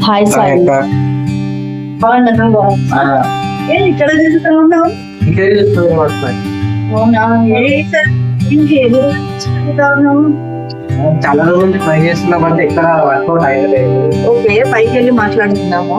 Hi Sai. ఇక్కడ చూస్తూ ఉన్నావు? అవునా? చాలా రోజులు ట్రై చేస్తున్నా బట్ ఎక్కడ వర్కౌట్ అయ్యలేదు. ఓకే, పైకి వెళ్ళి మాట్లాడుతున్నాము.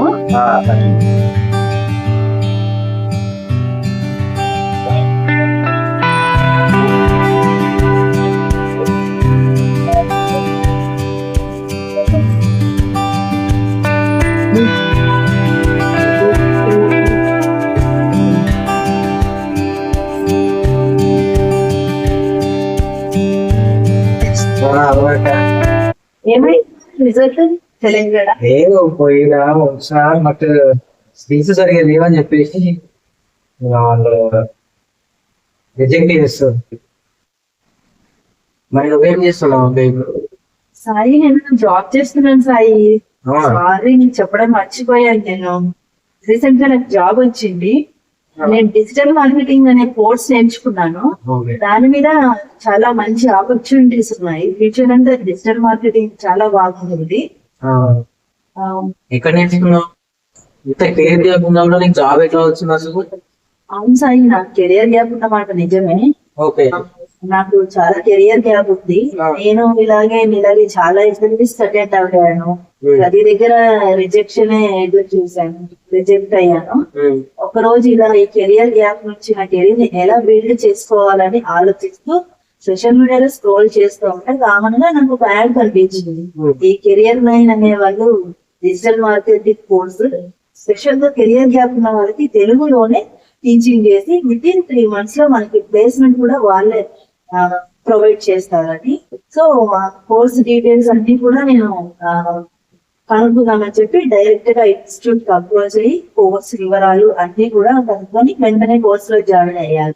ఏదో పోయినా వచ్చినా బట్ స్పీచ్ సరిగా లేవని చెప్పేసి వాళ్ళు రిజెక్ట్ చేస్తారు. మరి నువ్వేం చేస్తున్నావు ఇప్పుడు? సాయి, నేను జాబ్ చేస్తున్నాను సాయి. సారీ, చెప్పడం మర్చిపోయాను. నేను రీసెంట్ గా నాకు జాబ్ వచ్చింది. నేను డిజిటల్ మార్కెటింగ్ అనే కోర్స్ నేర్చుకున్నాను. దాని మీద చాలా మంచి ఆపర్చునిటీస్ ఉన్నాయి. ఫ్యూచర్ అంతా డిజిటల్ మార్కెటింగ్ చాలా బాగుంటుంది. ఎక్కడ నేర్చుకున్నావు? ఇంత కెరీర్ గ్యాప్ ఉన్నప్పుడు నీకు జాబ్ ఎట్లా వచ్చింది అసలు? అవును సాయి, నాకు కెరియర్ గ్యాప్ ఉన్నమాట నిజమే. ఓకే, నాకు చాలా కెరియర్ గ్యాప్ ఉంది. నేను ఇలాగే చాలా ఇంటర్వ్యూస్ అటెండ్ అయ్యాను. ప్రతి దగ్గర రిజెక్షన్ ఎదురు చూసాను, రిజెక్ట్ అయ్యాను. ఒక రోజు ఇలా ఈ కెరియర్ గ్యాప్ నుంచి నా కెరీర్ ని ఎలా బిల్డ్ చేసుకోవాలని ఆలోచిస్తూ సోషల్ మీడియాలో స్క్రోల్ చేస్తూ ఉంటే కామన్ గా నాకు ఒక యాడ్ కనిపించింది. ఈ కెరియర్ లైన్ అనే వాళ్ళు డిజిటల్ మార్కెటింగ్ కోర్స్ స్పెషల్ గా కెరియర్ గ్యాప్ ఉన్న వాళ్ళకి తెలుగులోనే టీచింగ్ చేసి విత్ ఇన్ 3 months లో మనకి ప్లేస్మెంట్ కూడా వాళ్ళే ప్రొవైడ్ చేస్తారని. సో కోర్స్ డీటెయిల్స్ అన్ని కూడా నేను కనుక్కుందామని చెప్పి డైరెక్ట్ గా ఇన్స్టిట్యూట్ కి అప్రోచ్ అయ్యి కోర్స్ వివరాలు అన్ని కూడా కనుక్కొని వెంటనే కోర్స్ లో జాయిన్ అయ్యాను.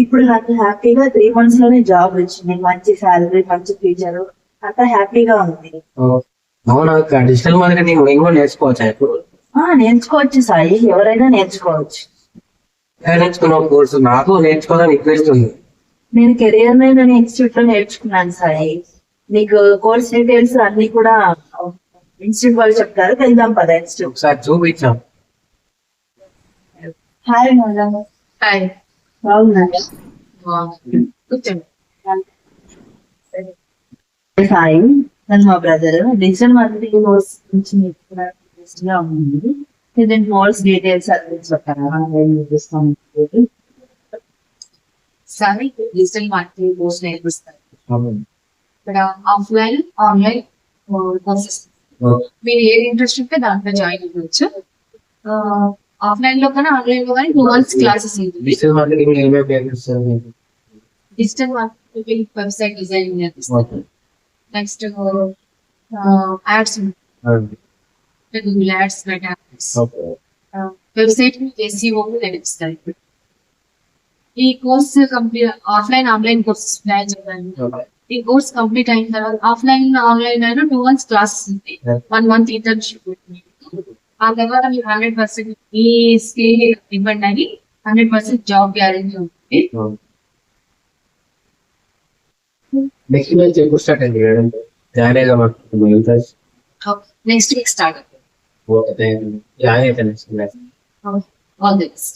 ఇప్పుడు నాకు హ్యాపీగా 3 months లోనే జాబ్ వచ్చింది. మంచి శాలరీ, మంచి ఫ్యూచర్, అంతా హ్యాపీగా ఉంది. డిజిటల్ మార్కెటింగ్ నేర్చుకోవచ్చు. నేర్చుకోవచ్చు సాయి, ఎవరైనా నేర్చుకోవచ్చు. నేర్చుకున్నావు కోర్సు? నాకు నేర్చుకోవాలని రిక్వెస్ట్ ఉంది. నేను కెరియర్ లైన్ అనే ఇన్స్టిట్యూట్ లో నేర్చుకున్నాను సాయి. నీకు కోర్స్ డీటెయిల్స్ అన్ని కూడా ఇన్స్టిట్యూట్ వాళ్ళు చెప్తారు. వెళ్దాం పద ఇన్స్టిట్యూట్. ఒకసారి చూపించాం. Hi madam. హాయ్, బాగున్నారా? సాయి, నన్ను మా బ్రదర్ డిజిటల్ మార్కెటింగ్ కోర్స్ నుంచి ఉంది. Course details sorry, digital marketing course నేర్పిస్తారు. ఇక్కడ ఆఫ్లైన్, ఆన్లైన్ కోర్సెస్. మీరు ఏది ఇంట్రెస్ట్ ఉంటే దాంట్లో జాయిన్ అవ్వచ్చు. ఆఫ్లైన్ లో కానీ ఆన్లైన్ లో కానీ 2 months క్లాసెస్ ఉంటుంది. డిజిటల్ మార్కెటింగ్ వెబ్సైట్ డిజైనింగ్ నేర్పిస్తారు. Next ads, Google ads, meta ads, website SEO నేర్పిస్తారు. ఈ course complete offline, online courses plan చెప్పాను. ఈ కోర్స్ కంప్లీట్ అయిన తర్వాత ఆఫ్లైన్, ఆన్లైన్ అయినా 2 months క్లాసెస్ ఉంటాయి. 1 month ఇంటర్న్షిప్. ఆ తర్వాత మీరు 100% ఈ స్కిల్ ఇవ్వండి అని 100% జాబ్ గ్యారెంటీ ఉంటుంది. నెక్స్ట్ వీక్ స్టార్ట్ అవుతుంది. జాయిన్ అయితే ఆల్ ది బెస్ట్.